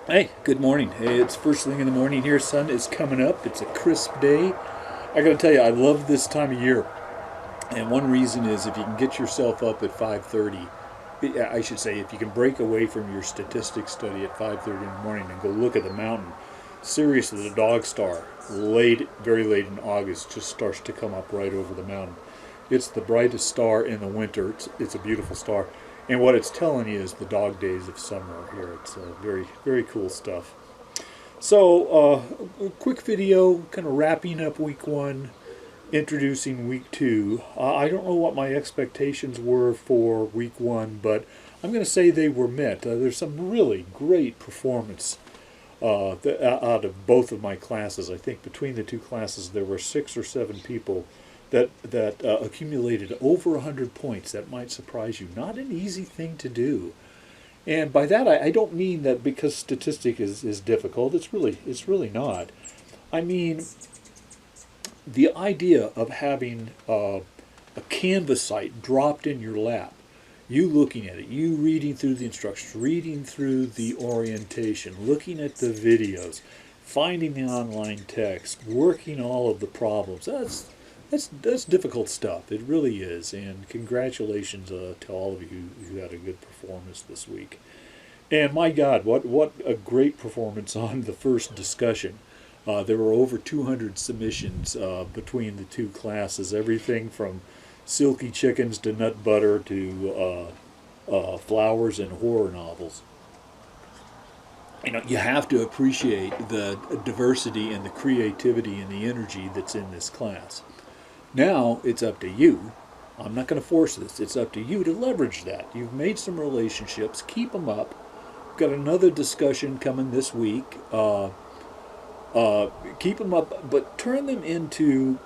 Hey, good morning. Hey, it's first thing in the morning here. Sun is coming up. It's a crisp day. I got to tell you, I love this time of year. And one reason is if you can get yourself up at 5:30, I should say if you can break away from your statistics study at 5:30 in the morning and go look at the mountain. Seriously, the dog star, very late in August, just starts to come up right over the mountain. It's the brightest star in the winter. It's a beautiful star. And what it's telling you is the dog days of summer are here. It's very, very cool stuff. So, a quick video kind of wrapping up week one, introducing week two. I don't know what my expectations were for week one, but I'm going to say they were met. There's some really great performance out of both of my classes. I think between the two classes there were 6 or 7 people that accumulated over 100 points. That might surprise you. Not an easy thing to do. And by that I don't mean that because statistic is difficult. It's really not. I mean the idea of having a Canvas site dropped in your lap, you looking at it, you reading through the instructions, reading through the orientation, looking at the videos, finding the online text, working all of the problems. That's difficult stuff. It really is. And congratulations to all of you who had a good performance this week. And my God, what a great performance on the first discussion. There were over 200 submissions between the two classes, everything from silky chickens to nut butter to flowers and horror novels. You have to appreciate the diversity and the creativity and the energy that's in this class. Now it's up to you. I'm not going to force this. It's up to you to leverage that. You've made some relationships. Keep them up. Got another discussion coming this week. Keep them up, but turn them into,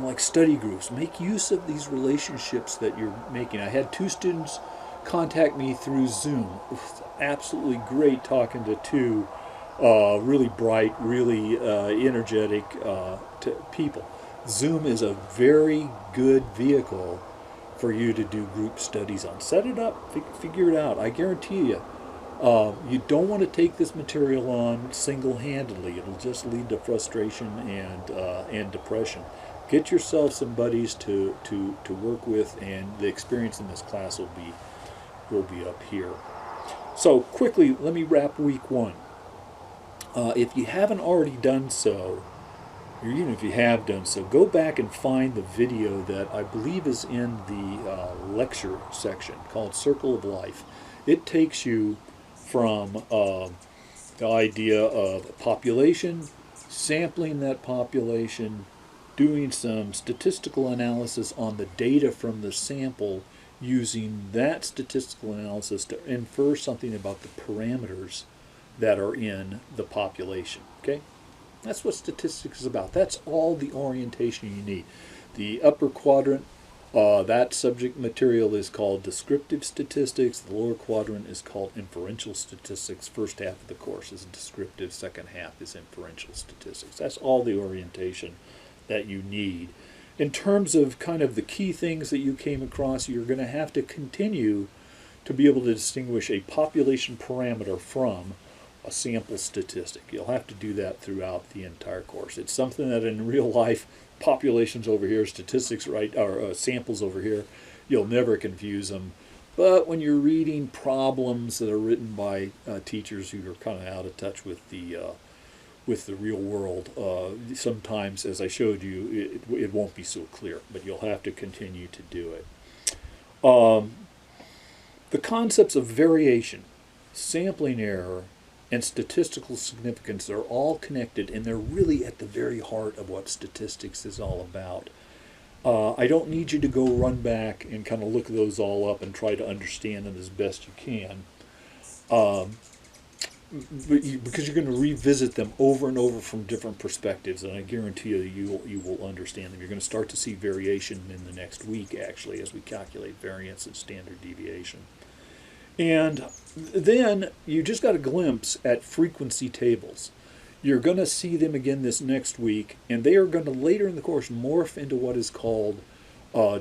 like study groups. Make use of these relationships that you're making. I had 2 students contact me through Zoom. It was absolutely great talking to two really bright, really energetic people. Zoom is a very good vehicle for you to do group studies on. Set it up, figure it out. I guarantee you, you don't want to take this material on single-handedly. It'll just lead to frustration and depression. Get yourself some buddies to work with, and the experience in this class will be up here. So quickly, let me wrap week one. If you haven't already done so, or even if you have done so, go back and find the video that I believe is in the lecture section called Circle of Life. It takes you from the idea of population, sampling that population, doing some statistical analysis on the data from the sample, using that statistical analysis to infer something about the parameters that are in the population. Okay? That's what statistics is about. That's all the orientation you need. The upper quadrant, that subject material is called descriptive statistics. The lower quadrant is called inferential statistics. First half of the course is descriptive. Second half is inferential statistics. That's all the orientation that you need. In terms of kind of the key things that you came across, you're going to have to continue to be able to distinguish a population parameter from a sample statistic. You'll have to do that throughout the entire course. It's something that in real life, populations over here, statistics right, or samples over here, you'll never confuse them. But when you're reading problems that are written by teachers who are kind of out of touch with the real world, sometimes, as I showed you, it won't be so clear. But you'll have to continue to do it. The concepts of variation, sampling error, and statistical significance are all connected, and they're really at the very heart of what statistics is all about. I don't need you to go run back and kind of look those all up and try to understand them as best you can, because you're going to revisit them over and over from different perspectives, and I guarantee you will understand them. You're going to start to see variation in the next week, actually, as we calculate variance and standard deviation. And then you just got a glimpse at frequency tables. You're going to see them again this next week, and they are going to later in the course morph into what is called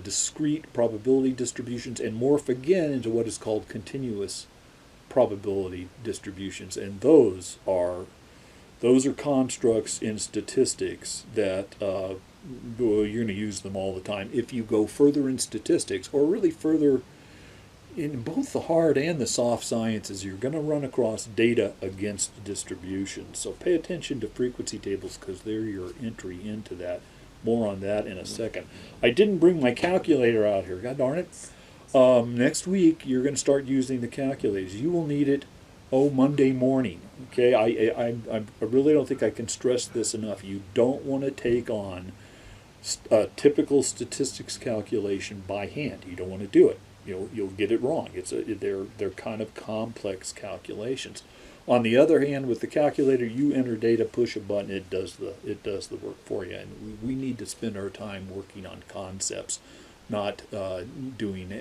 discrete probability distributions, and morph again into what is called continuous probability distributions, and those are constructs in statistics that well, you're going to use them all the time. If you go further in statistics, or really further in both the hard and the soft sciences, you're going to run across data against distributions. So pay attention to frequency tables because they're your entry into that. More on that in a second. I didn't bring my calculator out here. God darn it. Next week, you're going to start using the calculators. You will need it, Monday morning. Okay, I really don't think I can stress this enough. You don't want to take on a typical statistics calculation by hand. You don't want to do it. You'll get it wrong. They're kind of complex calculations. On the other hand, with the calculator, you enter data, push a button, it does the work for you. And we need to spend our time working on concepts, not doing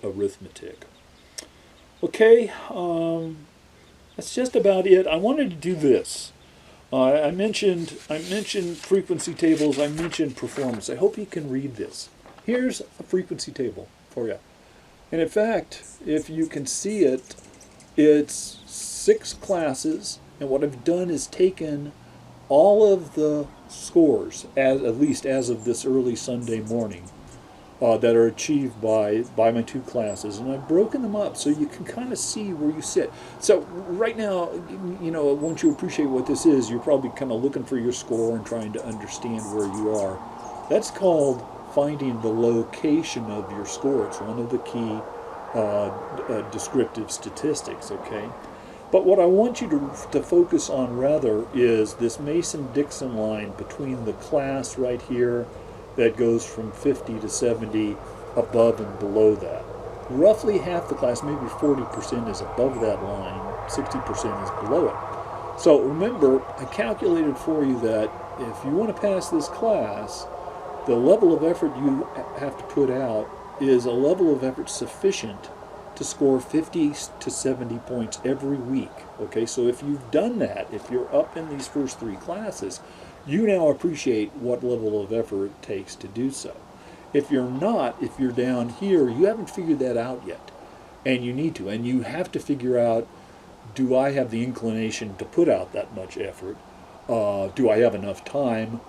arithmetic. Okay, that's just about it. I wanted to do this. I mentioned frequency tables. I mentioned performance. I hope you can read this. Here's a frequency table for you. And in fact, if you can see it, it's 6 classes, and what I've done is taken all of the scores, at least as of this early Sunday morning, that are achieved by my 2 classes, and I've broken them up so you can kind of see where you sit. So right now, once you appreciate what this is, you're probably kind of looking for your score and trying to understand where you are. That's called finding the location of your score. It's one of the key descriptive statistics, okay? But what I want you to focus on rather is this Mason-Dixon line between the class right here that goes from 50 to 70 above and below that. Roughly half the class, maybe 40%, is above that line, 60% is below it. So remember, I calculated for you that if you want to pass this class, the level of effort you have to put out is a level of effort sufficient to score 50 to 70 points every week. Okay, so if you've done that, if you're up in these first 3 classes, you now appreciate what level of effort it takes to do so. If you're not, if you're down here, you haven't figured that out yet. And you need to. And you have to figure out, do I have the inclination to put out that much effort? Do I have enough time?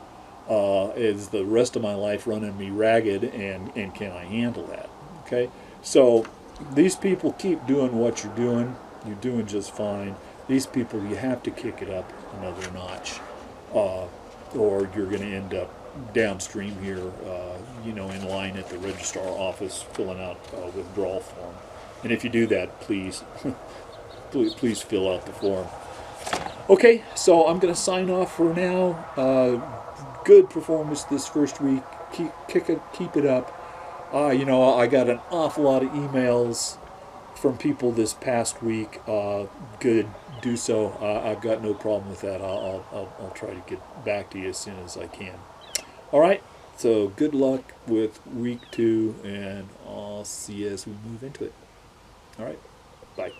Is the rest of my life running me ragged, and can I handle that? Okay, so these people keep doing what you're doing just fine. These people, you have to kick it up another notch, or you're going to end up downstream here, in line at the registrar office filling out a withdrawal form. And if you do that, please please fill out the form. Okay, so I'm going to sign off for now. Good performance this first week. Keep it up. I got an awful lot of emails from people this past week. Good, do so. I've got no problem with that. I'll try to get back to you as soon as I can. All right. So good luck with week 2, and I'll see you as we move into it. All right. Bye.